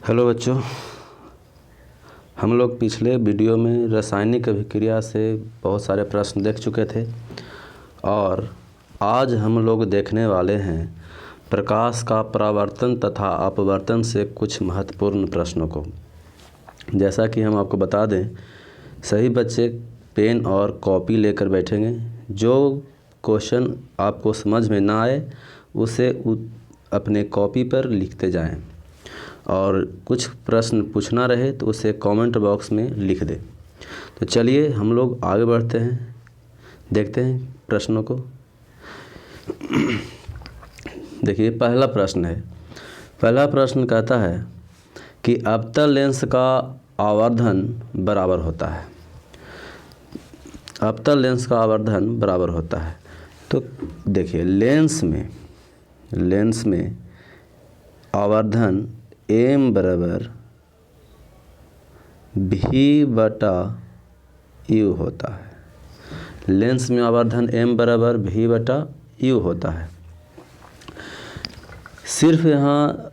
Hello बच्चों, हम लोग पिछले वीडियो में रासायनिक अभिक्रिया से बहुत सारे प्रश्न देख चुके थे और आज हम लोग देखने वाले हैं प्रकाश का परावर्तन तथा अपवर्तन से कुछ महत्वपूर्ण प्रश्नों को। जैसा कि हम आपको बता दें, सभी बच्चे पेन और कॉपी लेकर बैठेंगे। जो क्वेश्चन आपको समझ में ना आए उसे अपने कॉपी पर लिखते जाएं और कुछ प्रश्न पूछना रहे तो उसे कमेंट बॉक्स में लिख दें। तो चलिए हम लोग आगे बढ़ते हैं, देखते हैं प्रश्नों को। देखिए, पहला प्रश्न है। पहला प्रश्न कहता है कि अवतल लेंस का आवर्धन बराबर होता है। अवतल लेंस का आवर्धन बराबर होता है। तो देखिए, लेंस में आवर्धन एम बराबर भी बटा यू होता है। लेंस में आवर्धन एम बराबर भी बटा यू होता है। सिर्फ यहाँ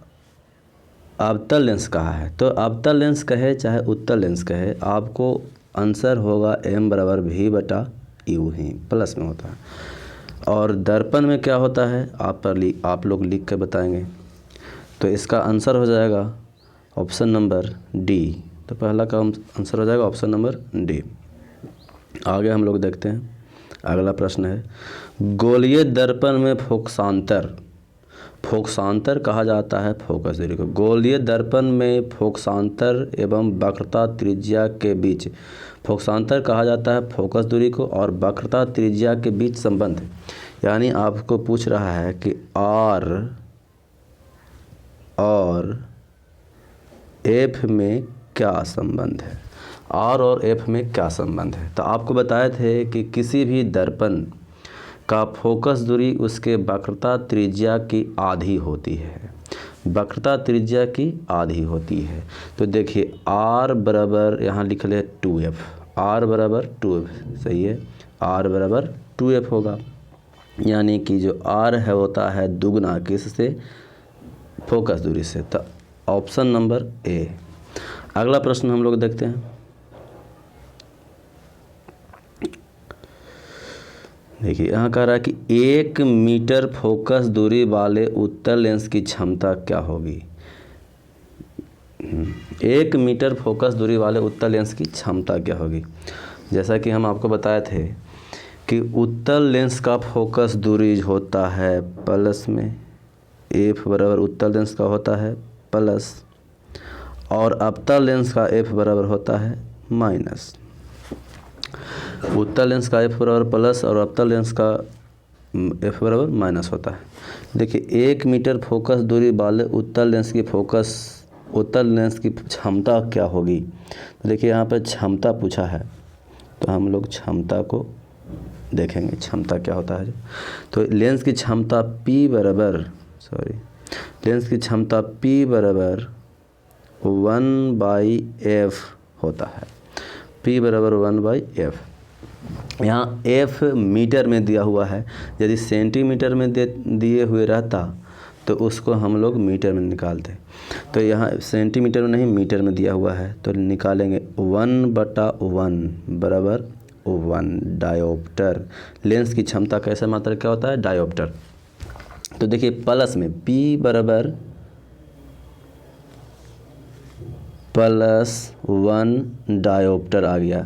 अवतल लेंस कहा है, तो अवतल लेंस कहे चाहे उत्तल लेंस कहे, आपको आंसर होगा एम बराबर भी बटा यू ही, प्लस में होता है। और दर्पण में क्या होता है आप लोग लिख के बताएंगे। तो इसका आंसर हो जाएगा ऑप्शन नंबर डी। तो पहला का आंसर हो जाएगा ऑप्शन नंबर डी। आगे हम लोग देखते हैं। अगला प्रश्न है, गोलीय दर्पण में फोकसांतर कहा जाता है फोकस दूरी को। गोलीय दर्पण में फोकसांतर एवं वक्रता त्रिज्या के बीच, फोकसांतर कहा जाता है फोकस दूरी को और वक्रता त्रिज्या के बीच संबंध। यानी आपको पूछ रहा है कि आर और एफ में क्या संबंध है। आर और एफ में क्या संबंध है। तो आपको बताए थे कि किसी भी दर्पण का फोकस दूरी उसके वक्रता त्रिज्या की आधी होती है। वक्रता त्रिज्या की आधी होती है। तो देखिए, आर बराबर यहाँ लिख ले 2f। आर बराबर 2f, सही है। आर बराबर 2f होगा, यानी कि जो आर है होता है दुगना किससे, फोकस दूरी से। तो ऑप्शन नंबर ए। अगला प्रश्न हम लोग देखते हैं। देखिए, यहाँ कह रहा है कि 1 मीटर फोकस दूरी वाले उत्तल लेंस की क्षमता क्या होगी। 1 मीटर फोकस दूरी वाले उत्तल लेंस की क्षमता क्या होगी। जैसा कि हम आपको बताए थे कि उत्तल लेंस का फोकस दूरी होता है प्लस में, एफ बराबर उत्तल लेंस का होता है प्लस, और अवतल लेंस का एफ बराबर होता है माइनस। उत्तल लेंस का एफ बराबर प्लस और अवतल लेंस का एफ बराबर माइनस होता है। देखिए, 1 मीटर फोकस दूरी वाले उत्तल लेंस की क्षमता क्या होगी। तो देखिए, यहाँ पर क्षमता पूछा है, तो हम लोग क्षमता को देखेंगे, क्षमता क्या होता है। तो लेंस की क्षमता लेंस की क्षमता P बराबर 1/f होता है। P बराबर 1/f। यहाँ f मीटर में दिया हुआ है। यदि सेंटीमीटर में दिए हुए रहता तो उसको हम लोग मीटर में निकालते। तो यहाँ सेंटीमीटर में नहीं, मीटर में दिया हुआ है, तो निकालेंगे 1/1 बराबर 1 डायोप्टर। लेंस की क्षमता कैसे मात्रा क्या होता है, डायोप्टर। तो देखिए, प्लस में P बराबर +1 डायोप्टर आ गया।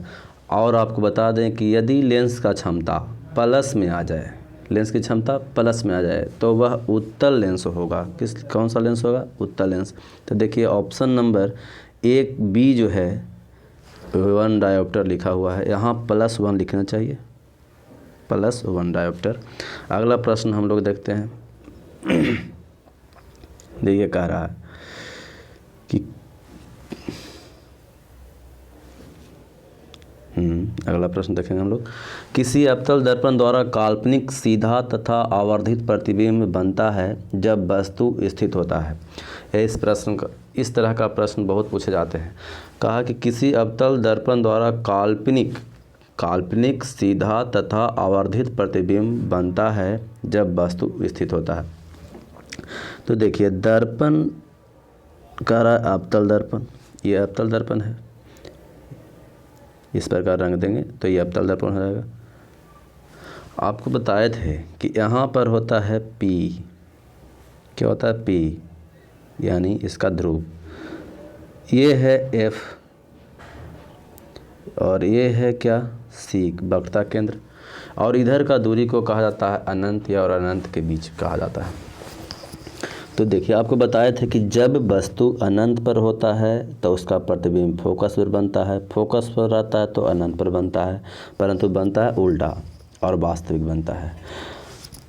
और आपको बता दें कि यदि लेंस का क्षमता प्लस में आ जाए, लेंस की क्षमता प्लस में आ जाए तो वह उत्तल लेंस होगा। कौन सा लेंस होगा, उत्तल लेंस। तो देखिए, ऑप्शन नंबर 1B जो है 1 डायोप्टर लिखा हुआ है, यहाँ +1 लिखना चाहिए, +1 डायोप्टर। अगला प्रश्न हम लोग देखते हैं। देखिए, कह रहा है कि अगला प्रश्न देखेंगे हम लोग। किसी अवतल दर्पण द्वारा काल्पनिक सीधा तथा आवर्धित प्रतिबिंब बनता है जब वस्तु स्थित होता है। इस तरह का प्रश्न बहुत पूछे जाते हैं। कहा कि किसी अवतल दर्पण द्वारा काल्पनिक सीधा तथा आवर्धित प्रतिबिंब बनता है जब वस्तु स्थित होता है। तो देखिए, दर्पण कह रहा है अवतल दर्पण, ये अवतल दर्पण है, इस प्रकार रंग देंगे तो ये अवतल दर्पण हो जाएगा। आपको बताए थे कि यहाँ पर होता है P, क्या होता है P, यानी इसका ध्रुव, ये है F और ये है क्या C, वक्रता केंद्र, और इधर का दूरी को कहा जाता है अनंत या और अनंत के बीच कहा जाता है। तो देखिए आपको बताए थे कि जब वस्तु अनंत पर होता है तो उसका प्रतिबिंब फोकस पर बनता है, फोकस पर रहता है तो अनंत पर बनता है, परंतु बनता है उल्टा और वास्तविक बनता है।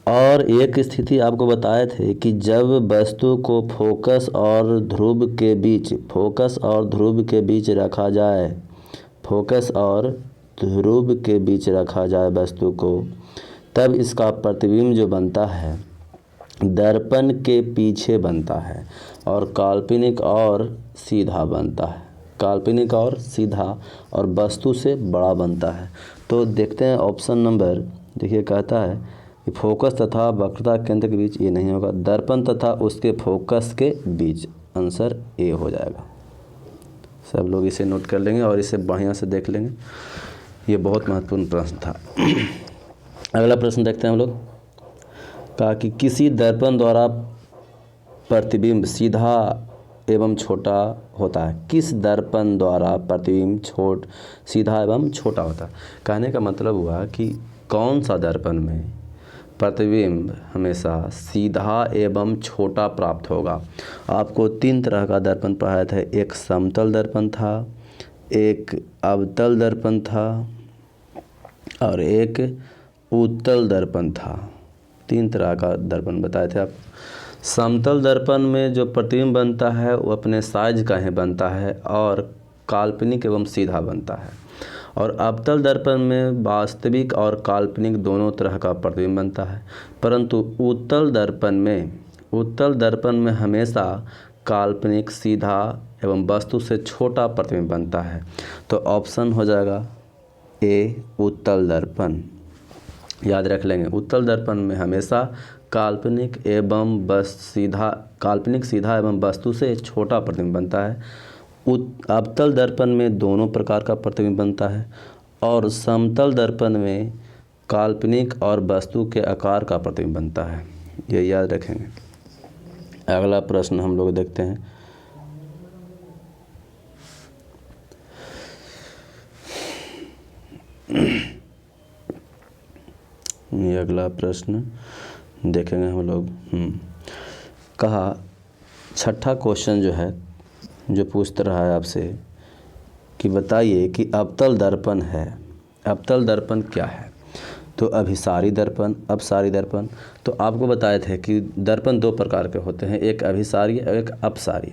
और एक स्थिति आपको बताए थे कि जब वस्तु को फोकस और ध्रुव के बीच रखा जाए, फोकस और ध्रुव के बीच रखा जाए वस्तु को, तब इसका प्रतिबिंब जो बनता है दर्पण के पीछे बनता है और काल्पनिक और सीधा बनता है, काल्पनिक और सीधा और वस्तु से बड़ा बनता है। तो देखते हैं ऑप्शन नंबर, देखिए कहता है कि फोकस तथा वक्रता केंद्र के बीच, ये नहीं होगा, दर्पण तथा उसके फोकस के बीच, आंसर ए हो जाएगा। सब लोग इसे नोट कर लेंगे और इसे बढ़िया से देख लेंगे, ये बहुत महत्वपूर्ण प्रश्न था। अगला प्रश्न देखते हैं हम लोग। कहा कि किसी दर्पण द्वारा प्रतिबिंब सीधा एवं छोटा होता है, किस दर्पण द्वारा प्रतिबिंब सीधा एवं छोटा होता है। कहने का मतलब हुआ कि कौन सा दर्पण में प्रतिबिंब हमेशा सीधा एवं छोटा प्राप्त होगा। आपको 3 तरह का दर्पण पढ़ाया था, एक समतल दर्पण था, एक अवतल दर्पण था और एक उत्तल दर्पण था। 3 तरह का दर्पण बताए थे आप। समतल दर्पण में जो प्रतिबिंब बनता है वो अपने साइज का ही बनता है और काल्पनिक एवं सीधा बनता है, और अवतल दर्पण में वास्तविक और काल्पनिक दोनों तरह का प्रतिबिंब बनता है, परंतु उत्तल दर्पण में हमेशा काल्पनिक, सीधा एवं वस्तु से छोटा प्रतिबिंब बनता है। तो ऑप्शन हो जाएगा ए, उत्तल दर्पण। याद रख लेंगे, उत्तल दर्पण में हमेशा काल्पनिक सीधा एवं वस्तु से छोटा प्रतिबिंब बनता है। अवतल दर्पण में दोनों प्रकार का प्रतिबिंब बनता है और समतल दर्पण में काल्पनिक और वस्तु के आकार का प्रतिबिंब बनता है, ये याद रखेंगे। अगला प्रश्न हम लोग देखते हैं। ये अगला प्रश्न देखेंगे हम लोग। कहा 6ठा क्वेश्चन जो है, जो पूछता रहा है आपसे कि बताइए कि अवतल दर्पण है, अवतल दर्पण क्या है। तो अभिसारी दर्पण, अपसारी दर्पण। तो आपको बताए थे कि दर्पण 2 प्रकार के होते हैं, एक अभिसारी और एक अपसारी।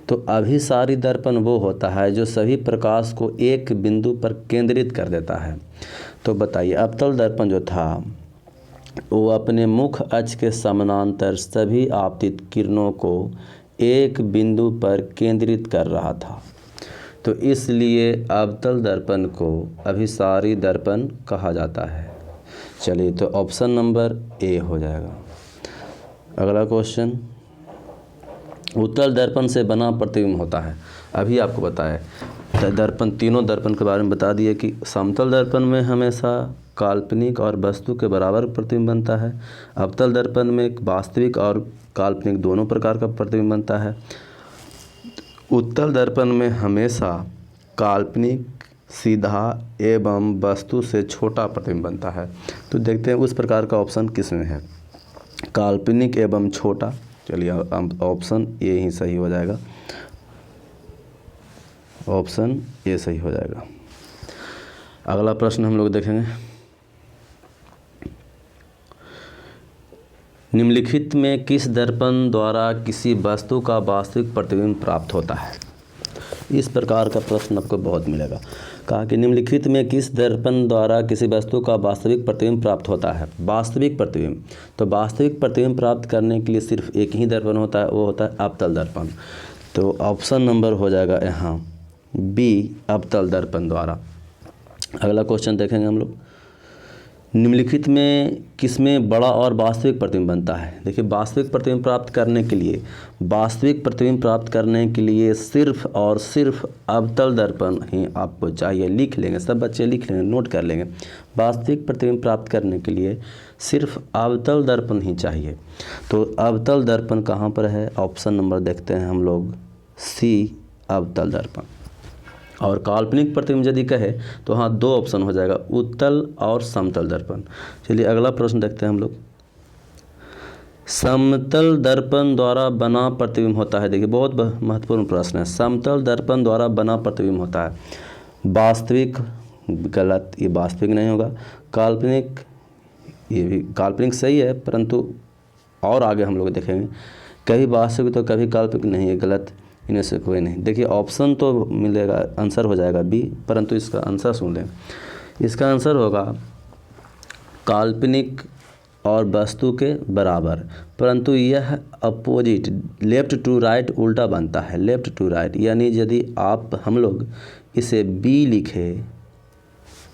तो अभिसारी दर्पण वो होता है जो सभी प्रकाश को एक बिंदु पर केंद्रित कर देता है। तो बताइए अवतल दर्पण जो था वो अपने मुख अक्ष के समानांतर सभी आपतित किरणों को एक बिंदु पर केंद्रित कर रहा था, तो इसलिए अवतल दर्पण को अभिसारी दर्पण कहा जाता है। चलिए तो ऑप्शन नंबर ए हो जाएगा। अगला क्वेश्चन, उत्तल दर्पण से बना प्रतिबिंब होता है। अभी आपको बताया दर्पण, तीनों दर्पण के बारे में बता दिए कि समतल दर्पण में हमेशा काल्पनिक और वस्तु के बराबर प्रतिबिंब बनता है, अवतल दर्पण में वास्तविक और काल्पनिक दोनों प्रकार का प्रतिबिंब बनता है, उत्तल दर्पण में हमेशा काल्पनिक, सीधा एवं वस्तु से छोटा प्रतिबिंब बनता है। तो देखते हैं उस प्रकार का ऑप्शन किस में है, काल्पनिक एवं छोटा। चलिए ऑप्शन ए ही सही हो जाएगा, ऑप्शन ए सही हो जाएगा। अगला प्रश्न हम लोग देखेंगे, निम्नलिखित में किस दर्पण द्वारा किसी वस्तु का वास्तविक प्रतिबिंब प्राप्त होता है। इस प्रकार का प्रश्न आपको बहुत मिलेगा। कहा कि निम्नलिखित में किस दर्पण द्वारा किसी वस्तु का वास्तविक प्रतिबिंब प्राप्त होता है। वास्तविक प्रतिबिंब, तो वास्तविक प्रतिबिंब प्राप्त करने के लिए सिर्फ एक ही दर्पण होता है, वो होता है अवतल दर्पण। तो ऑप्शन नंबर हो जाएगा यहाँ बी, अवतल दर्पण द्वारा। अगला क्वेश्चन देखेंगे हम लोग निम्नलिखित में किसमें बड़ा और वास्तविक प्रतिबिंब बनता है? देखिए, वास्तविक प्रतिबिंब प्राप्त करने के लिए सिर्फ और सिर्फ अवतल दर्पण ही आपको चाहिए। लिख लेंगे, सब बच्चे लिख लेंगे, नोट कर लेंगे। वास्तविक प्रतिबिंब प्राप्त करने के लिए सिर्फ अवतल दर्पण ही चाहिए। तो अवतल दर्पण कहाँ पर है? ऑप्शन नंबर देखते हैं हम लोग, सी, अवतल दर्पण। और काल्पनिक प्रतिबिंब यदि कहे तो हाँ, 2 ऑप्शन हो जाएगा, उत्तल और समतल दर्पण। चलिए अगला प्रश्न देखते हैं हम लोग। समतल दर्पण द्वारा बना प्रतिबिंब होता है। देखिए, बहुत महत्वपूर्ण प्रश्न है। समतल दर्पण द्वारा बना प्रतिबिंब होता है। वास्तविक, गलत, ये वास्तविक नहीं होगा। काल्पनिक, ये भी काल्पनिक सही है, परंतु और आगे हम लोग देखेंगे। कभी वास्तविक तो कभी काल्पनिक नहीं है, गलत, इनमें से कोई नहीं। देखिए, ऑप्शन तो मिलेगा, आंसर हो जाएगा बी, परंतु इसका आंसर सुन लें। इसका आंसर होगा काल्पनिक और वस्तु के बराबर, परंतु यह अपोजिट, लेफ्ट टू राइट उल्टा बनता है। लेफ्ट टू राइट यानी यदि हम लोग इसे बी लिखें,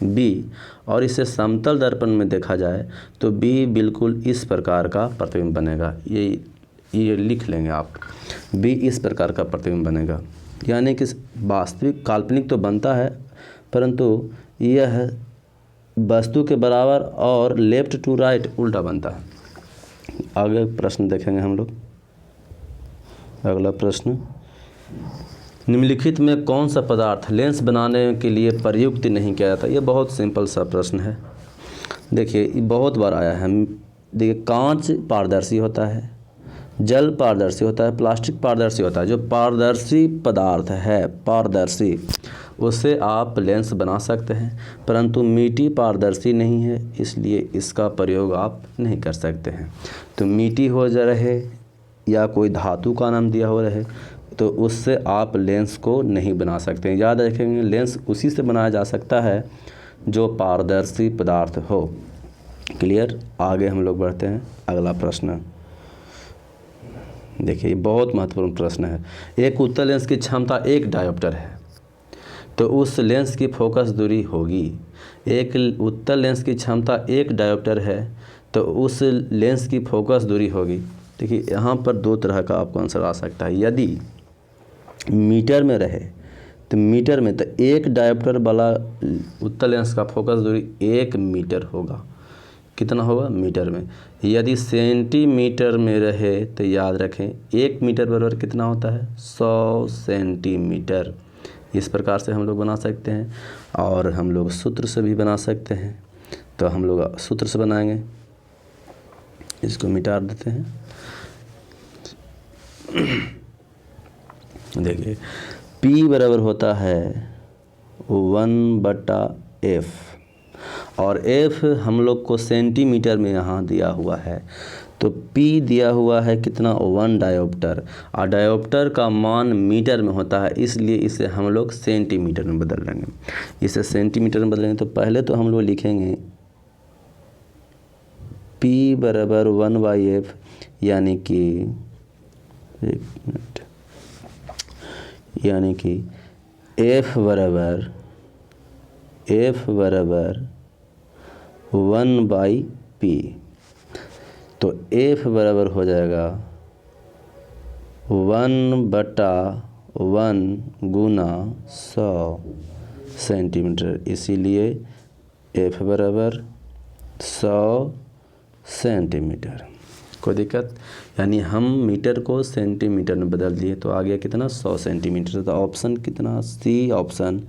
बी, और इसे समतल दर्पण में देखा जाए तो बी बिल्कुल इस प्रकार का प्रतिबिंब बनेगा। ये लिख लेंगे आप, बी इस प्रकार का प्रतिबिंब बनेगा। यानी कि वास्तविक, काल्पनिक तो बनता है, परंतु यह वस्तु के बराबर और लेफ्ट टू राइट उल्टा बनता है। आगे प्रश्न देखेंगे हम लोग। अगला प्रश्न, निम्नलिखित में कौन सा पदार्थ लेंस बनाने के लिए प्रयुक्त नहीं किया जाता? ये बहुत सिंपल सा प्रश्न है। देखिए, ये बहुत बार आया है। देखिए, कांच पारदर्शी होता है, जल पारदर्शी होता है, प्लास्टिक पारदर्शी होता है। जो पारदर्शी पदार्थ है, पारदर्शी, उससे आप लेंस बना सकते हैं, परंतु मिट्टी पारदर्शी नहीं है, इसलिए इसका प्रयोग आप नहीं कर सकते हैं। तो मिट्टी हो जा रहे या कोई धातु का नाम दिया हो रहे, तो उससे आप लेंस को नहीं बना सकते हैं। याद रखेंगे, लेंस उसी से बनाया जा सकता है जो पारदर्शी पदार्थ हो। क्लियर? आगे हम लोग बढ़ते हैं। अगला प्रश्न देखिए, बहुत महत्वपूर्ण प्रश्न है। एक उत्तल लेंस की क्षमता 1 डायोप्टर है, तो उस लेंस की फोकस दूरी होगी। एक उत्तल लेंस की क्षमता 1 डायोप्टर है, तो उस लेंस की फोकस दूरी होगी। देखिए, यहाँ पर 2 तरह का आपको आंसर आ सकता है। यदि मीटर में रहे तो मीटर में, तो 1 डायोप्टर वाला उत्तल लेंस का फोकस दूरी 1 मीटर होगा। कितना होगा? मीटर में। यदि सेंटीमीटर में रहे तो याद रखें 1 मीटर बराबर कितना होता है? 100 सेंटीमीटर। इस प्रकार से हम लोग बना सकते हैं, और हम लोग सूत्र से भी बना सकते हैं। तो हम लोग सूत्र से बनाएंगे, इसको मिटा देते हैं। देखिए, P बराबर होता है 1/f, और F हम लोग को सेंटीमीटर में यहाँ दिया हुआ है। तो P दिया हुआ है कितना? 1 डायोप्टर, और डायोप्टर का मान मीटर में होता है, इसलिए इसे हम लोग सेंटीमीटर में बदल लेंगे। इसे सेंटीमीटर में बदलेंगे तो पहले तो हम लोग लिखेंगे P बराबर 1/f, यानी कि, एक मिनट, यानी कि F बराबर 1/p। तो F बराबर हो जाएगा 1/1 गुना 100 सेंटीमीटर, इसीलिए F बराबर 100 सेंटीमीटर। कोई दिक्कत? यानी हम मीटर को सेंटीमीटर में बदल दिए, तो आ गया कितना? 100 सेंटीमीटर। तो ऑप्शन कितना? सी, ऑप्शन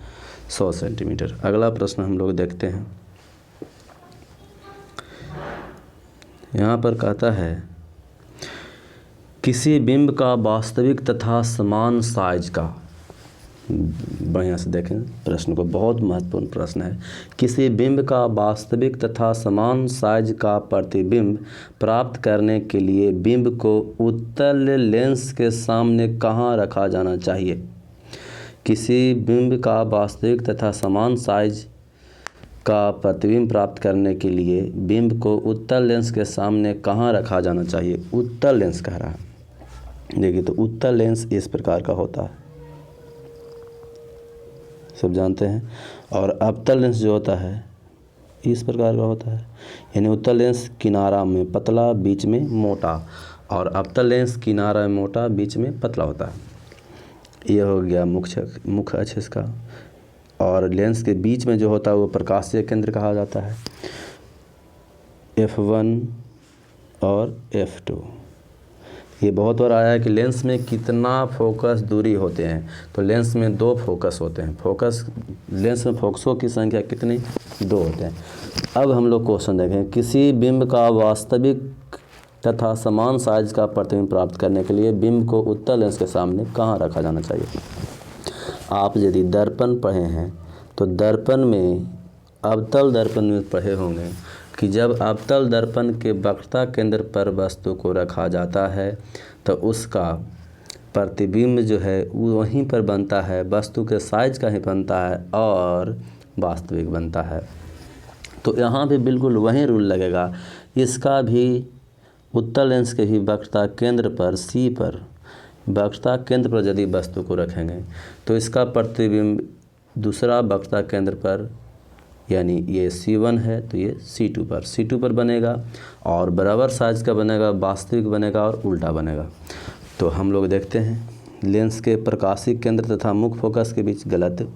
100 सेंटीमीटर। अगला प्रश्न हम लोग देखते हैं। यहाँ पर कहता है, किसी बिंब का वास्तविक तथा समान साइज का, बढ़िया से देखें प्रश्न को, बहुत महत्वपूर्ण प्रश्न है। किसी बिंब का वास्तविक तथा समान साइज का प्रतिबिंब प्राप्त करने के लिए बिंब को उत्तल लेंस के सामने कहाँ रखा जाना चाहिए? किसी बिंब का वास्तविक तथा समान साइज का प्रतिबिंब प्राप्त करने के लिए बिंब को उत्तल लेंस के सामने कहाँ रखा जाना चाहिए? उत्तल लेंस कह रहा है। देखिए, तो उत्तल लेंस इस प्रकार का होता है, सब जानते हैं। और अवतल लेंस जो होता है इस प्रकार का होता है, यानी उत्तल लेंस किनारा में पतला बीच में मोटा, और अवतल लेंस किनारा में मोटा बीच में पतला होता है। यह हो गया मुख्य अक्ष इसका। और लेंस के बीच में जो होता है वो प्रकाशीय केंद्र कहा जाता है, F1 और F2। ये बहुत बार आया है कि लेंस में कितना फोकस दूरी होते हैं, तो लेंस में 2 फोकस होते हैं। लेंस में फोकसों की संख्या कितनी? 2 होते हैं। अब हम लोग क्वेश्चन देखें, किसी बिंब का वास्तविक तथा समान साइज का प्रतिबिंब प्राप्त करने के लिए बिंब को उत्तल लेंस के सामने कहाँ रखा जाना चाहिए? आप यदि दर्पण पढ़े हैं तो दर्पण में, अवतल दर्पण में पढ़े होंगे कि जब अवतल दर्पण के वक्रता केंद्र पर वस्तु को रखा जाता है तो उसका प्रतिबिंब जो है वो वहीं पर बनता है, वस्तु के साइज का ही बनता है और वास्तविक बनता है। तो यहाँ भी बिल्कुल वही रूल लगेगा। इसका भी उत्तल लेंस के ही वक्रता केंद्र पर C पर, वक्रता केंद्र पर यदि वस्तु को रखेंगे तो इसका प्रतिबिंब दूसरा वक्रता केंद्र पर, यानी ये C1 है तो ये C2 पर बनेगा, और बराबर साइज का बनेगा, वास्तविक बनेगा और उल्टा बनेगा। तो हम लोग देखते हैं, लेंस के प्रकाशीय केंद्र तथा मुख्य फोकस के बीच गलत,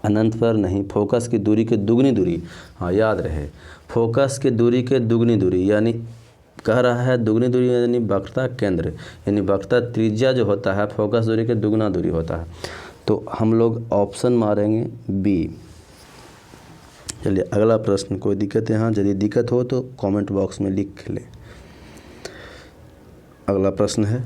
अनंत पर नहीं, फोकस की दूरी के दुगनी दूरी, हाँ याद रहे, फोकस की दूरी के दुगनी दूरी, यानी कह रहा है दुगनी दूरी यानी वक्रता केंद्र, यानी वक्रता त्रिज्या जो होता है फोकस दूरी के दुगना दूरी होता है। तो हम लोग ऑप्शन मारेंगे बी। चलिए अगला प्रश्न, कोई दिक्कत है? हाँ, यदि दिक्कत हो तो कमेंट बॉक्स में लिख लें। अगला प्रश्न है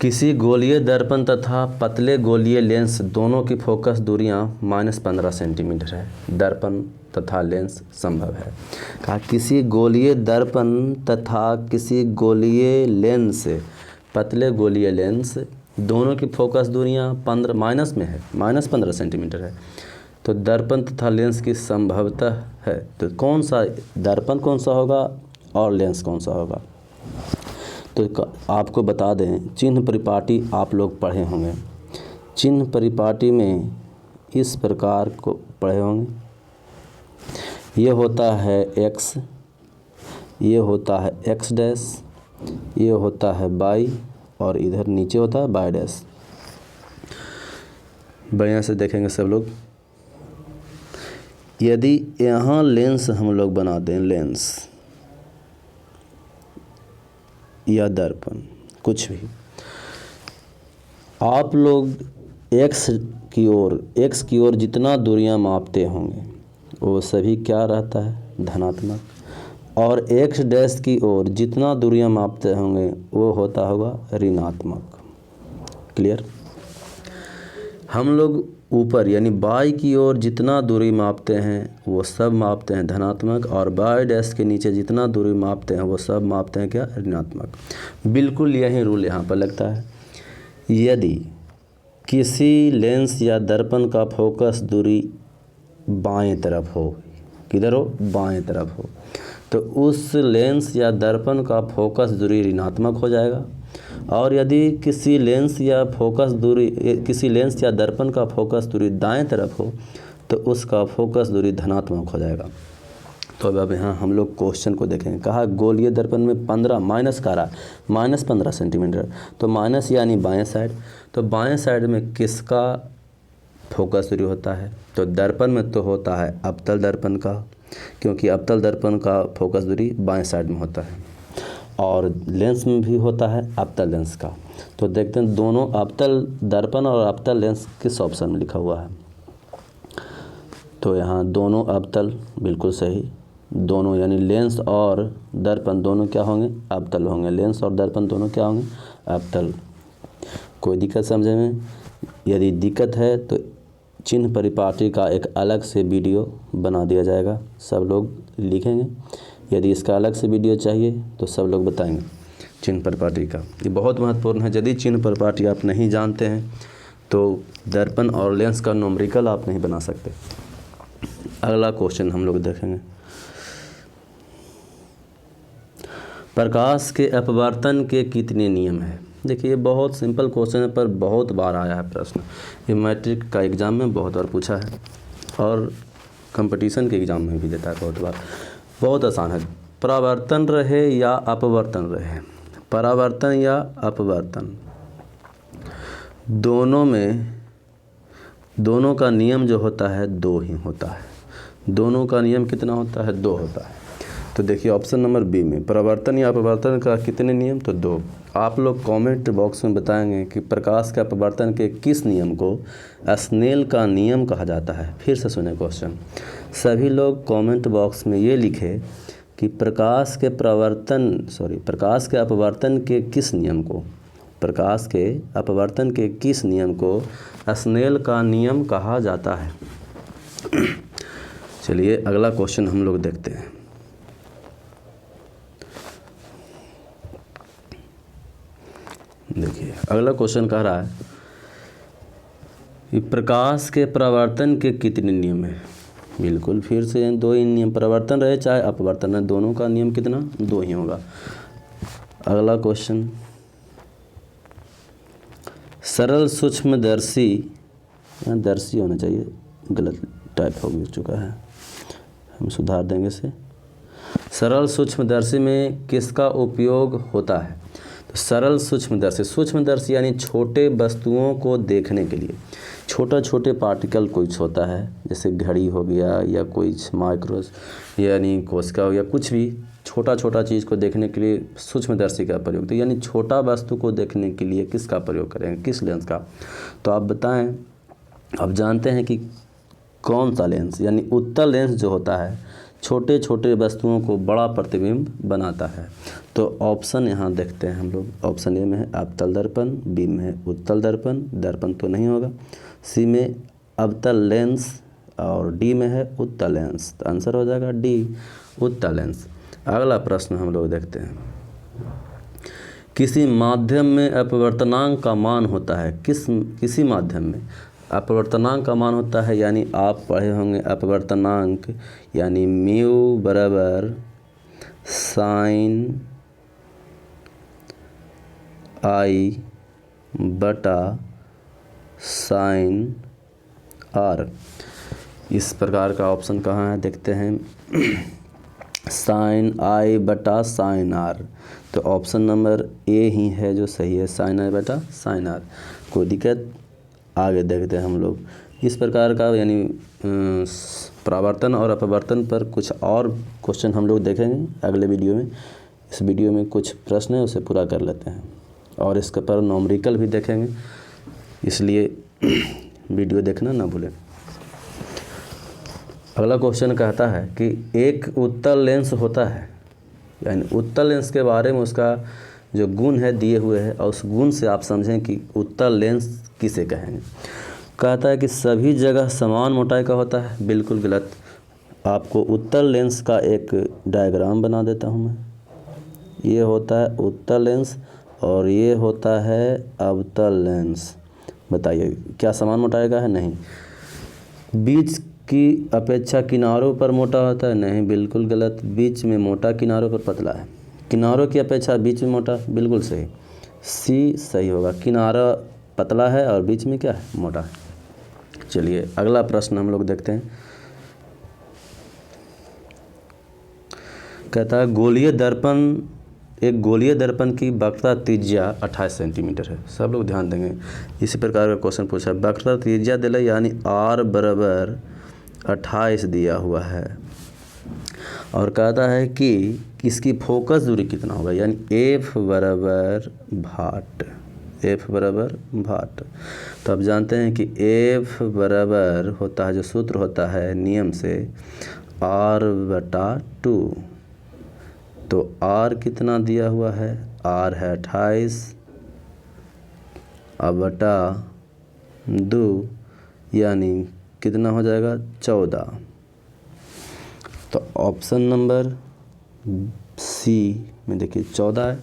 किसी गोलीय दर्पण तथा पतले गोलीय लेंस दोनों की फोकस दूरियां -15 सेंटीमीटर है। दर्पण तथा लेंस संभव है। कहा किसी गोलीय दर्पण तथा किसी गोलीय लेंस, पतले गोलीय लेंस दोनों की फोकस दूरियां -15 सेंटीमीटर है। तो दर्पण तथा लेंस की संभवतः है, तो कौन सा दर्पण कौन सा होगा और लेंस कौन सा होगा? तो आपको बता दें, चिन्ह परिपाटी आप लोग पढ़े होंगे। चिन्ह परिपाटी में इस प्रकार को पढ़े होंगे, ये होता है x, ये होता है x डैश, ये होता है y और इधर नीचे होता है y डैश। बढ़िया से देखेंगे सब लोग। यदि यहाँ लेंस हम लोग बना दें, लेंस या दर्पण कुछ भी, आप लोग x की ओर जितना दूरियां मापते होंगे वो सभी क्या रहता है? धनात्मक। और x डैश की ओर जितना दूरियां मापते होंगे वो होता होगा ऋणात्मक। क्लियर? हम लोग ऊपर यानी y की ओर जितना दूरी मापते हैं वो सब मापते हैं धनात्मक, और y डैश के नीचे जितना दूरी मापते हैं वो सब मापते हैं क्या? ऋणात्मक। बिल्कुल यही रूल यहाँ पर लगता है। यदि किसी लेंस या दर्पण का फोकस दूरी बाएं तरफ हो, किधर हो? बाएं तरफ हो, तो उस लेंस या दर्पण का फोकस दूरी ऋणात्मक हो जाएगा। और यदि किसी लेंस या दर्पण का फोकस दूरी दाएं तरफ हो तो उसका फोकस दूरी धनात्मक हो जाएगा। तो अब यहाँ हम लोग क्वेश्चन को देखेंगे। कहा गोलीय दर्पण में 15 सेंटीमीटर, तो माइनस यानी बाएं साइड, तो बाएं साइड में किसका फोकस दूरी होता है? तो दर्पण में तो होता है अवतल दर्पण का, क्योंकि अवतल दर्पण का फोकस दूरी बाएं साइड में होता है, और लेंस में भी होता है अवतल लेंस का। तो देखते हैं दोनों, अवतल दर्पण और अवतल लेंस किस ऑप्शन में लिखा हुआ है। तो यहाँ दोनों अवतल, बिल्कुल सही। दोनों यानी लेंस और दर्पण दोनों क्या होंगे? अवतल होंगे। लेंस और दर्पण दोनों क्या होंगे? अवतल। कोई दिक्कत समझे में? यदि दिक्कत है तो चिन्ह परिपाटी का एक अलग से वीडियो बना दिया जाएगा, सब लोग लिखेंगे। यदि इसका अलग से वीडियो चाहिए तो सब लोग बताएंगे चिन्ह परिपाटी का। ये बहुत महत्वपूर्ण है। यदि चिन्ह परिपाटी आप नहीं जानते हैं तो दर्पण और लेंस का न्यूमेरिकल आप नहीं बना सकते। अगला क्वेश्चन हम लोग देखेंगे। प्रकाश के अपवर्तन के कितने नियम हैं? देखिए ये बहुत सिंपल क्वेश्चन है, पर बहुत बार आया है प्रश्न। ये मैट्रिक का एग्ज़ाम में बहुत बार पूछा है। और कंपटीशन के एग्ज़ाम में भी देता है बहुत बार। बहुत आसान है। परावर्तन रहे या अपवर्तन रहे, परावर्तन या अपवर्तन, दोनों का नियम जो होता है 2 ही होता है। दोनों का नियम कितना होता है? 2 होता है। तो देखिए ऑप्शन नंबर बी में परावर्तन या अपवर्तन का कितने नियम? तो 2। आप लोग कमेंट बॉक्स में बताएंगे कि प्रकाश के अपवर्तन के किस नियम को स्नेल का नियम कहा जाता है। फिर से सुने क्वेश्चन, सभी लोग कमेंट बॉक्स में ये लिखे कि प्रकाश के अपवर्तन के किस नियम को, प्रकाश के अपवर्तन के किस नियम को स्नेल का नियम कहा जाता है। चलिए अगला क्वेश्चन हम लोग देखते हैं। देखिए अगला क्वेश्चन कह रहा है कि प्रकाश के परावर्तन के कितने नियम हैं। बिल्कुल फिर से 2 ही नियम, परावर्तन रहे चाहे अपवर्तन रहे, दोनों का नियम कितना? 2 ही होगा। अगला क्वेश्चन, सरल सूक्ष्मदर्शी, यहाँ दर्शी होना चाहिए, गलत टाइप हो चुका है, हम सुधार देंगे इसे। सरल सूक्ष्मदर्शी में किसका उपयोग होता है? तो सरल सूक्ष्मदर्शी यानी छोटे वस्तुओं को देखने के लिए, छोटे पार्टिकल कुछ होता है जैसे घड़ी हो गया या कुछ माइक्रो यानी कोशिका हो गया, कुछ भी छोटा चीज़ को देखने के लिए सूक्ष्मदर्शी का प्रयोग। तो यानी छोटा वस्तु को देखने के लिए किसका प्रयोग करेंगे, किस लेंस का? तो आप बताएं। अब जानते हैं कि कौन सा लेंस, यानी उत्तल लेंस जो होता है छोटे वस्तुओं को बड़ा प्रतिबिंब बनाता है। तो ऑप्शन यहाँ देखते हैं हम लोग। ऑप्शन ए में है अवतल दर्पण, बी में है उत्तल दर्पण, दर्पण तो नहीं होगा, सी में अवतल लेंस और डी में है उत्तल लेंस। तो आंसर हो जाएगा डी, उत्तल लेंस। अगला प्रश्न हम लोग देखते हैं, किसी माध्यम में अपवर्तनांक का मान होता है। किसी माध्यम में अपवर्तनांक का मान होता है, यानी आप पढ़े होंगे अपवर्तनांक यानी म्यू बराबर साइन आई बटा साइन आर। इस प्रकार का ऑप्शन कहाँ है देखते हैं, साइन आई बटा साइन आर। तो ऑप्शन नंबर ए ही है जो सही है, साइन आई बटा साइन आर। कोई दिक्कत? आगे देखते हैं हम लोग। इस प्रकार का यानी परावर्तन और अपवर्तन पर कुछ और क्वेश्चन हम लोग देखेंगे अगले वीडियो में। इस वीडियो में कुछ प्रश्न है उसे पूरा कर लेते हैं और इसके पर न्यूमेरिकल भी देखेंगे, इसलिए वीडियो देखना ना भूलें। अगला क्वेश्चन कहता है कि एक उत्तल लेंस होता है, यानी उत्तल लेंस के बारे में उसका जो गुण है दिए हुए हैं और उस गुण से आप समझें कि उत्तल लेंस किसे कहेंगे। कहता है कि सभी जगह समान मोटाई का होता है। बिल्कुल गलत। आपको उत्तल लेंस का एक डायग्राम बना देता हूँ मैं। ये होता है उत्तल लेंस और ये होता है अवतल लेंस। बताइए क्या समान मोटाई का है? नहीं। बीच की अपेक्षा किनारों पर मोटा होता है? नहीं, बिल्कुल गलत। बीच में मोटा, किनारों पर पतला है। किनारों की अपेक्षा बीच में मोटा, बिल्कुल सही, सी सही होगा। किनारा पतला है और बीच में क्या है? मोटा है। चलिए अगला प्रश्न हम लोग देखते हैं। कहता है एक गोलीय दर्पण की वक्रता त्रिज्या 28 सेंटीमीटर है। सब लोग ध्यान देंगे। इसी प्रकार का क्वेश्चन पूछा है। वक्रता त्रिज्या दिला यानी आर बराबर 28 दिया हुआ है और कहता है कि इसकी फोकस दूरी कितना होगा, यानी एफ बराबर भाट। तो अब जानते हैं कि एफ बराबर होता है, जो सूत्र होता है नियम से, आर बटा 2। तो आर कितना दिया हुआ है? आर है 28 अब बटा 2 यानी कितना हो जाएगा? 14। तो ऑप्शन नंबर सी में देखिए 14 है,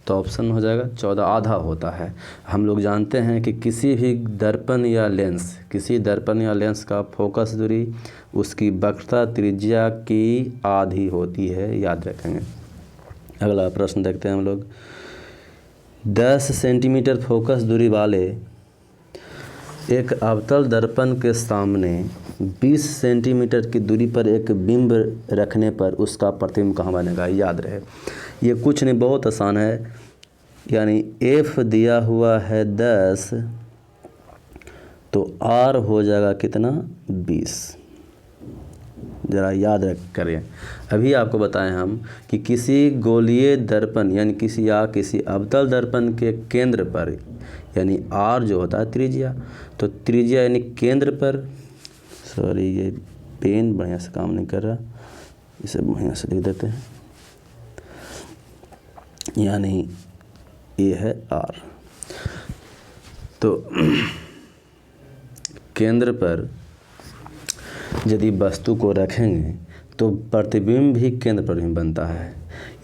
तो ऑप्शन हो जाएगा 14, आधा होता है। हम लोग जानते हैं कि किसी दर्पण या लेंस का फोकस दूरी उसकी वक्रता त्रिज्या की आधी होती है, याद रखेंगे। अगला प्रश्न देखते हैं हम लोग। 10 सेंटीमीटर फोकस दूरी वाले एक अवतल दर्पण के सामने 20 सेंटीमीटर की दूरी पर एक बिंब रखने पर उसका प्रतिबिंब कहाँ बनेगा, याद रहे। ये कुछ नहीं, बहुत आसान है। यानी F दिया हुआ है 10 तो R हो जाएगा कितना, 20। ज़रा याद रख करें। अभी आपको बताएं हम कि किसी गोलीय दर्पण यानी किसी अवतल दर्पण के केंद्र पर, यानी R जो होता है त्रिज्या, तो त्रिज्या यानी केंद्र पर, सॉरी ये पेन बढ़िया से काम नहीं कर रहा, इसे बढ़िया से लिख देते हैं, यानी ये है R। तो केंद्र पर यदि वस्तु को रखेंगे तो प्रतिबिंब भी केंद्र पर ही बनता है।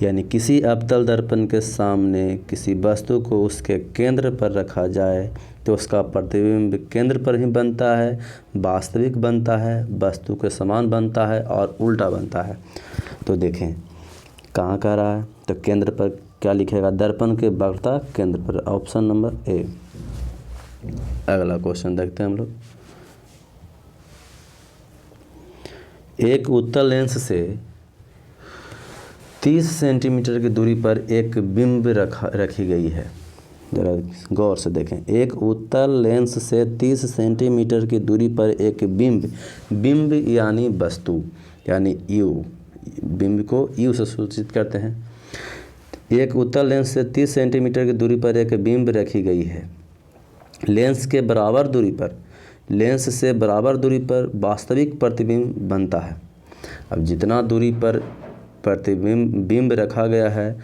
यानी किसी अवतल दर्पण के सामने किसी वस्तु को उसके केंद्र पर रखा जाए तो उसका प्रतिबिंब केंद्र पर ही बनता है, वास्तविक बनता है, वस्तु के समान बनता है और उल्टा बनता है। तो देखें कहाँ कह रहा है, तो केंद्र पर क्या लिखेगा, दर्पण के वक्रता केंद्र पर, ऑप्शन नंबर ए। अगला क्वेश्चन देखते हैं हम लोग। एक उत्तल लेंस से 30 सेंटीमीटर की दूरी पर एक बिंब रखी गई है। जरा गौर से देखें, एक उत्तल लेंस से 30 सेंटीमीटर की दूरी पर एक बिंब यानी वस्तु, यानी यू, बिंब को यू से सूचित करते हैं। एक उत्तल लेंस से 30 सेंटीमीटर की दूरी पर एक बिंब रखी गई है। लेंस से बराबर दूरी पर वास्तविक प्रतिबिंब बनता है। अब जितना दूरी पर बिंब रखा गया है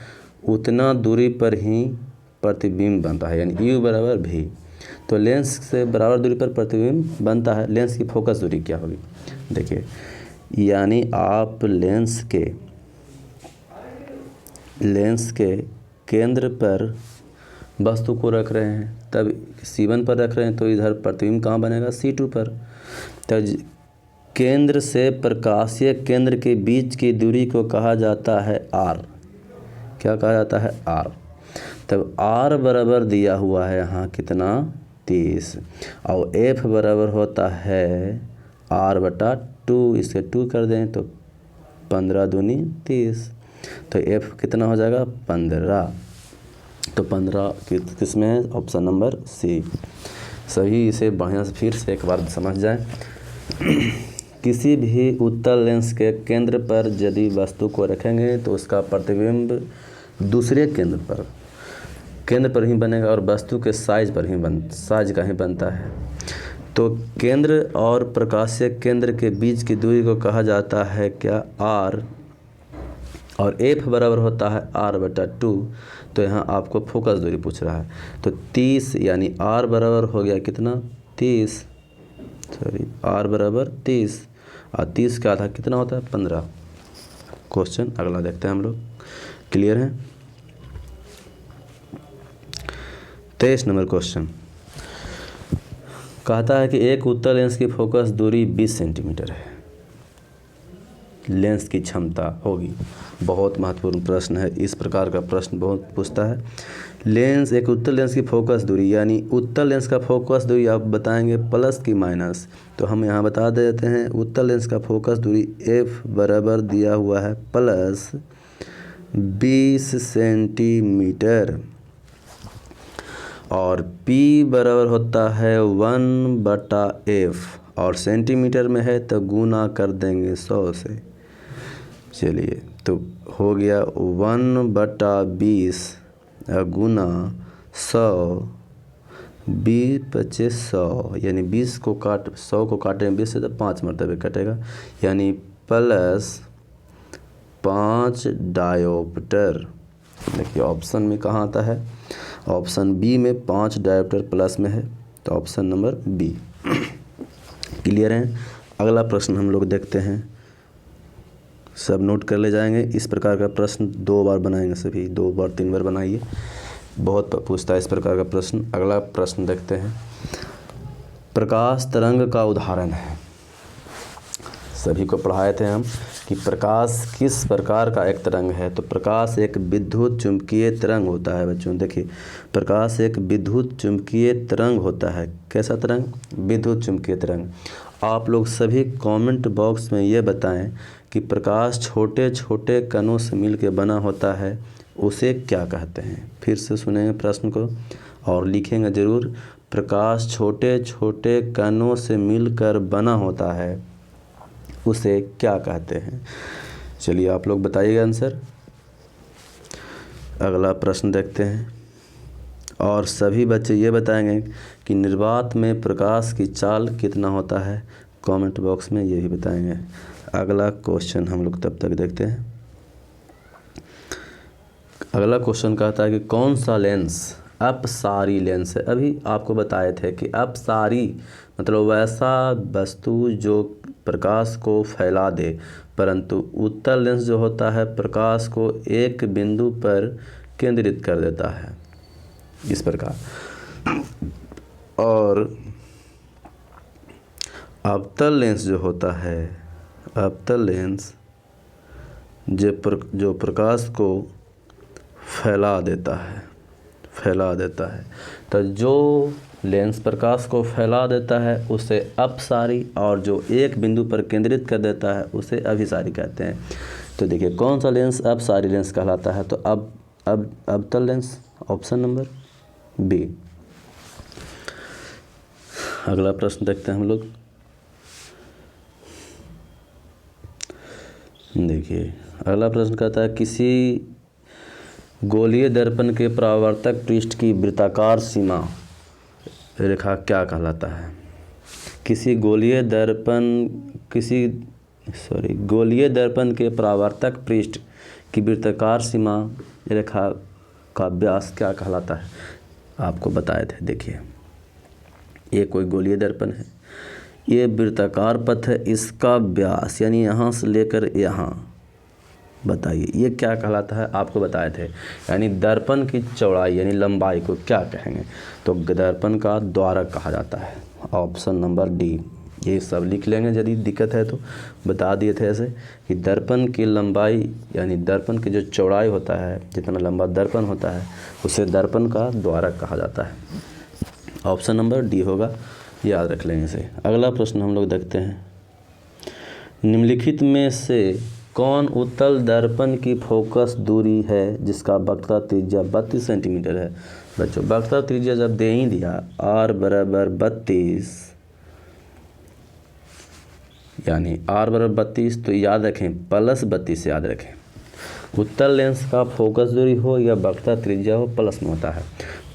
उतना दूरी पर ही प्रतिबिंब बनता है, यानी U बराबर V। तो लेंस से बराबर दूरी पर प्रतिबिंब बनता है। लेंस की फोकस दूरी क्या होगी, देखिए, यानी आप लेंस के केंद्र पर वस्तु को रख रहे हैं, तब C1 पर रख रहे हैं तो इधर प्रतिबिंब कहाँ बनेगा, C2 पर। तो केंद्र से प्रकाशीय केंद्र के बीच की दूरी को कहा जाता है R। क्या कहा जाता है, R। तब R बराबर दिया हुआ है यहाँ कितना, 30, और F बराबर होता है R/2, इसे 2 कर दें तो 15 दूनी 30, तो F कितना हो जाएगा, 15। तो 15 किस में है, ऑप्शन नंबर सी। सही, इसे बढ़िया से फिर से एक बार समझ जाए। किसी भी उत्तल लेंस के केंद्र पर यदि वस्तु को रखेंगे तो उसका प्रतिबिंब दूसरे केंद्र पर ही बनेगा और वस्तु के साइज का ही बनता है। तो केंद्र और प्रकाशीय केंद्र के बीच की दूरी को कहा जाता है क्या, R, और F बराबर होता है R/2। तो यहाँ आपको फोकस दूरी पूछ रहा है, तो 30 यानी R बराबर हो गया कितना, 30, सॉरी R बराबर 30, और 30 का आधा कितना होता है, 15। क्वेश्चन अगला देखते हैं हम लोग, क्लियर है। 23 नंबर क्वेश्चन कहता है कि एक उत्तल लेंस की फोकस दूरी 20 सेंटीमीटर है, लेंस की क्षमता होगी। बहुत महत्वपूर्ण प्रश्न है, इस प्रकार का प्रश्न बहुत पूछता है। एक उत्तल लेंस की फोकस दूरी, यानी उत्तल लेंस का फोकस दूरी आप बताएंगे प्लस की माइनस, तो हम यहाँ बता देते हैं उत्तल लेंस का फोकस दूरी F बराबर दिया हुआ है प्लस 20 सेंटीमीटर, और P बराबर होता है 1/F, और सेंटीमीटर में है तो गुना कर देंगे 100 से। चलिए, तो हो गया 1/20 गुना 100, 20/100, यानी 100 को काटें 20 से तो 5 मरतबे कटेगा, यानी प्लस 5 डायोप्टर। देखिए ऑप्शन में कहाँ आता है, ऑप्शन बी में 5 डायोप्टर प्लस में है, तो ऑप्शन नंबर बी। क्लियर है। अगला प्रश्न हम लोग देखते हैं, सब नोट कर ले जाएंगे। इस प्रकार का प्रश्न 2 बार बनाएंगे, सभी 2 बार 3 बार बनाइए, बहुत पूछता है इस प्रकार का प्रश्न। अगला प्रश्न देखते हैं, प्रकाश तरंग का उदाहरण है। सभी को पढ़ाए थे हम कि प्रकाश किस प्रकार का एक तरंग है, तो प्रकाश एक विद्युत चुंबकीय तरंग होता है। बच्चों देखिए, प्रकाश एक विद्युत चुंबकीय तरंग होता है। कैसा तरंग, विद्युत चुंबकीय तरंग, आप लोग सभी कमेंट बॉक्स में ये बताएं कि प्रकाश छोटे छोटे कणों से मिलकर बना होता है, उसे क्या कहते हैं। फिर से सुनेंगे प्रश्न को और लिखेंगे ज़रूर। प्रकाश छोटे छोटे कणों से मिलकर बना होता है, उसे क्या कहते हैं। चलिए आप लोग बताइएगा आंसर। अगला प्रश्न देखते हैं। और सभी बच्चे ये बताएंगे कि निर्वात में प्रकाश की चाल कितना होता है। कमेंट बॉक्स में ये भी बताएंगे। अगला क्वेश्चन हम लोग तब तक देखते हैं। अगला क्वेश्चन कहता है कि कौन सा लेंस अपसारी लेंस है। अभी आपको बताए थे कि अपसारी मतलब वैसा वस्तु जो प्रकाश को फैला दे, परंतु उत्तल लेंस जो होता है प्रकाश को एक बिंदु पर केंद्रित कर देता है, इस प्रकार। और अवतल लेंस जो होता है, अवतल लेंस जो प्रकाश को फैला देता है, तो जो लेंस प्रकाश को फैला देता है उसे अपसारी, और जो एक बिंदु पर केंद्रित कर देता है उसे अभिसारी कहते हैं। तो देखिए कौन सा लेंस अपसारी लेंस कहलाता है। तो अवतल लेंस, ऑप्शन नंबर बी। अगला प्रश्न देखते हैं हम लोग। देखिए अगला प्रश्न कहता है किसी गोलीय दर्पण के परावर्तक पृष्ठ की वृत्ताकार सीमा रेखा क्या कहलाता है। गोलीय दर्पण के परावर्तक पृष्ठ की वृत्ताकार सीमा रेखा का व्यास क्या कहलाता है। आपको बताए थे। देखिए ये कोई गोलीय दर्पण है, ये वृत्ताकार पथ है, इसका व्यास यानी यहाँ से लेकर यहाँ, बताइए ये क्या कहलाता है। आपको बताए थे। यानी दर्पण की चौड़ाई यानी लंबाई को क्या कहेंगे। तो दर्पण का द्वारक कहा जाता है, ऑप्शन नंबर डी। ये सब लिख लेंगे, यदि दिक्कत है तो बता दिए थे ऐसे कि दर्पण की लंबाई यानी दर्पण की जो चौड़ाई होता है, जितना लंबा दर्पण होता है उसे दर्पण का द्वारक कहा जाता है। ऑप्शन नंबर डी होगा, याद रख लेंगे इसे। अगला प्रश्न हम लोग देखते हैं। निम्नलिखित में से कौन उत्तल दर्पण की फोकस दूरी है जिसका वक्रता त्रिज्या 32 सेंटीमीटर है। बच्चों वक्रता त्रिज्या जब दे ही दिया r बराबर 32 यानी r बराबर 32, तो याद रखें प्लस 32 याद रखें। उत्तल लेंस का फोकस दूरी हो या वक्रता त्रिज्या हो प्लस में होता है।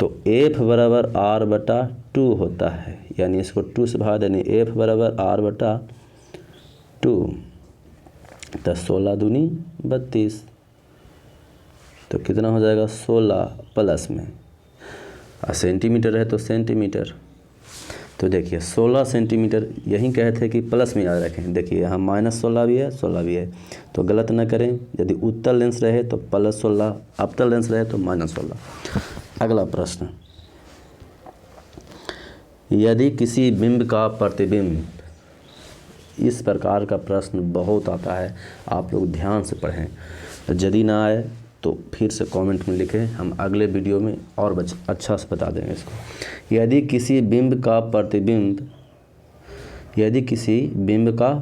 तो f बराबर r/2 होता है, यानी इसको 2 से भाग देने f बराबर r/2, तो 16 दूनी 32, तो कितना हो जाएगा 16 प्लस में, और सेंटीमीटर है तो सेंटीमीटर। तो देखिए 16 सेंटीमीटर, यही कहे थे कि प्लस में याद रखें। देखिए यहाँ -16 भी है, 16 भी है, तो गलत ना करें। यदि उत्तल लेंस रहे तो +16, अवतल लेंस रहे तो -16। अगला प्रश्न, यदि किसी बिंब का प्रतिबिंब, इस प्रकार का प्रश्न बहुत आता है, आप लोग ध्यान से पढ़ें। यदि ना आए तो फिर से कमेंट में लिखें, हम अगले वीडियो में और अच्छा से बता देंगे इसको। यदि किसी बिंब का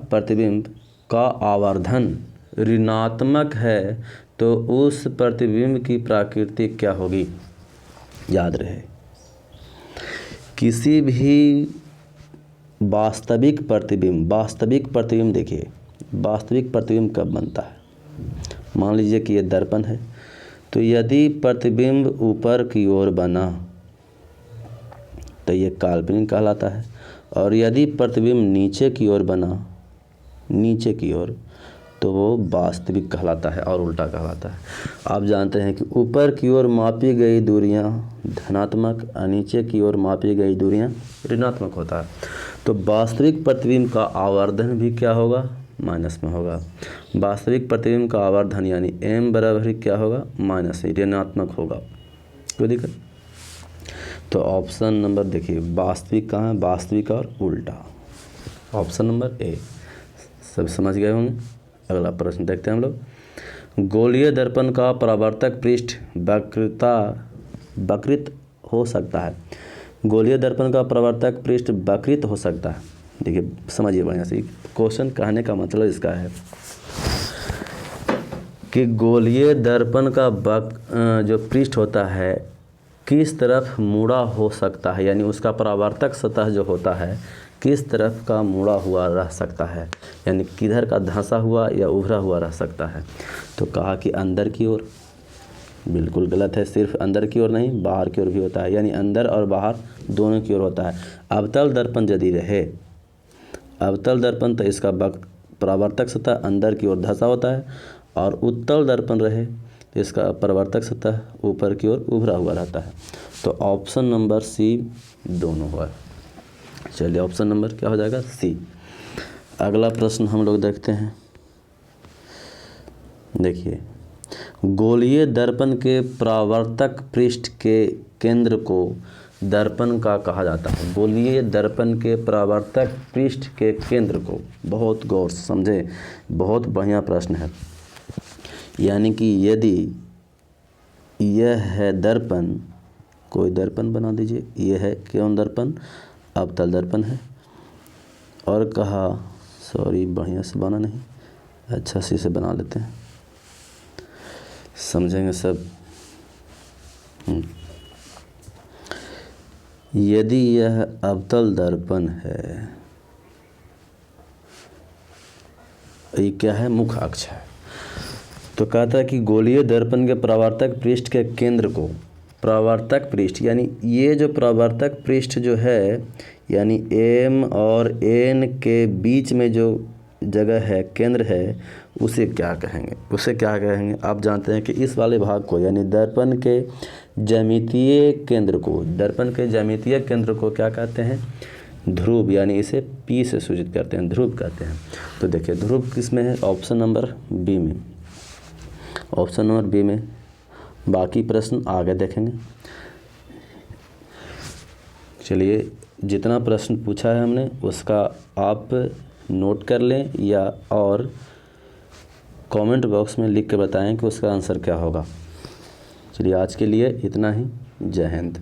प्रतिबिंब का आवर्धन ऋणात्मक है तो उस प्रतिबिंब की प्रकृति क्या होगी। याद रहे किसी भी वास्तविक प्रतिबिंब देखिए वास्तविक प्रतिबिंब कब बनता है। मान लीजिए कि ये दर्पण है, तो यदि प्रतिबिंब ऊपर की ओर बना तो ये काल्पनिक कहलाता है, और यदि प्रतिबिंब नीचे की ओर बना, तो वो वास्तविक कहलाता है और उल्टा कहलाता है। आप जानते हैं कि ऊपर की ओर मापी गई दूरियां धनात्मक और नीचे की ओर मापी गई दूरियां ऋणात्मक होता है। तो वास्तविक प्रतिबिंब का आवर्धन भी क्या होगा, माइनस में होगा। वास्तविक प्रतिबिंब का आवर्धन यानी m बराबर क्या होगा, माइनस, ऋणात्मक होगा। कोई दिक्कत। तो ऑप्शन नंबर देखिए वास्तविक कहाँ है, वास्तविक और उल्टा, ऑप्शन नंबर ए। सब समझ गए होंगे। अगला प्रश्न देखते हैं हम लोग। गोलीय दर्पण का परावर्तक पृष्ठ वक्रित हो सकता है। गोलीय दर्पण का परावर्तक पृष्ठ वक्रित हो सकता है। देखिए समझिए बढ़िया से, क्वेश्चन कहने का मतलब इसका है कि गोलीय दर्पण का जो पृष्ठ होता है किस तरफ मुड़ा हो सकता है, यानी उसका परावर्तक सतह जो होता है किस तरफ का मुड़ा हुआ रह सकता है, यानी किधर का धंसा हुआ या उभरा हुआ रह सकता है। तो कहा कि अंदर की ओर। बिल्कुल गलत है, सिर्फ अंदर की ओर नहीं बाहर की ओर भी होता है, यानी अंदर और बाहर दोनों की ओर होता है। अवतल दर्पण यदि रहे, अवतल दर्पण तो इसका परावर्तक सतह अंदर की ओर धंसा होता है, और उत्तल दर्पण रहे तो इसका परावर्तक सतह ऊपर की ओर उभरा हुआ रहता है। तो ऑप्शन नंबर सी दोनों हुआ। चलिए ऑप्शन नंबर क्या हो जाएगा, सी। अगला प्रश्न हम लोग देखते हैं। देखिए, गोलीय दर्पण के परावर्तक पृष्ठ के केंद्र को दर्पण का कहा जाता है। गोलीय दर्पण के परावर्तक पृष्ठ के केंद्र को, बहुत गौर से समझे, बहुत बढ़िया प्रश्न है। यानी कि यदि यह है दर्पण, कोई दर्पण बना दीजिए, यह है कौन दर्पण, अवतल दर्पण है, और कहा सॉरी बढ़िया से बना नहीं, अच्छा से इसे बना लेते हैं, समझेंगे सब। यदि यह अवतल दर्पण है, ये क्या है, मुख्य अक्ष है, तो कहता है कि गोलीय दर्पण के परावर्तक पृष्ठ के केंद्र को, परावर्तक पृष्ठ यानी ये जो परावर्तक पृष्ठ जो है, यानी एम और एन के बीच में जो जगह है, केंद्र है, उसे क्या कहेंगे, उसे क्या कहेंगे। आप जानते हैं कि इस वाले भाग को, यानी दर्पण के ज्यामितीय केंद्र को, दर्पण के ज्यामितीय केंद्र को क्या कहते हैं, ध्रुव, यानी इसे पी से सूचित करते हैं, ध्रुव कहते हैं। तो देखिए ध्रुव किस में है, ऑप्शन नंबर बी में, ऑप्शन नंबर बी में। बाकी प्रश्न आगे देखेंगे। चलिए, जितना प्रश्न पूछा है हमने उसका आप नोट कर लें, या और कमेंट बॉक्स में लिख के बताएं कि उसका आंसर क्या होगा। चलिए आज के लिए इतना ही। जय हिंद।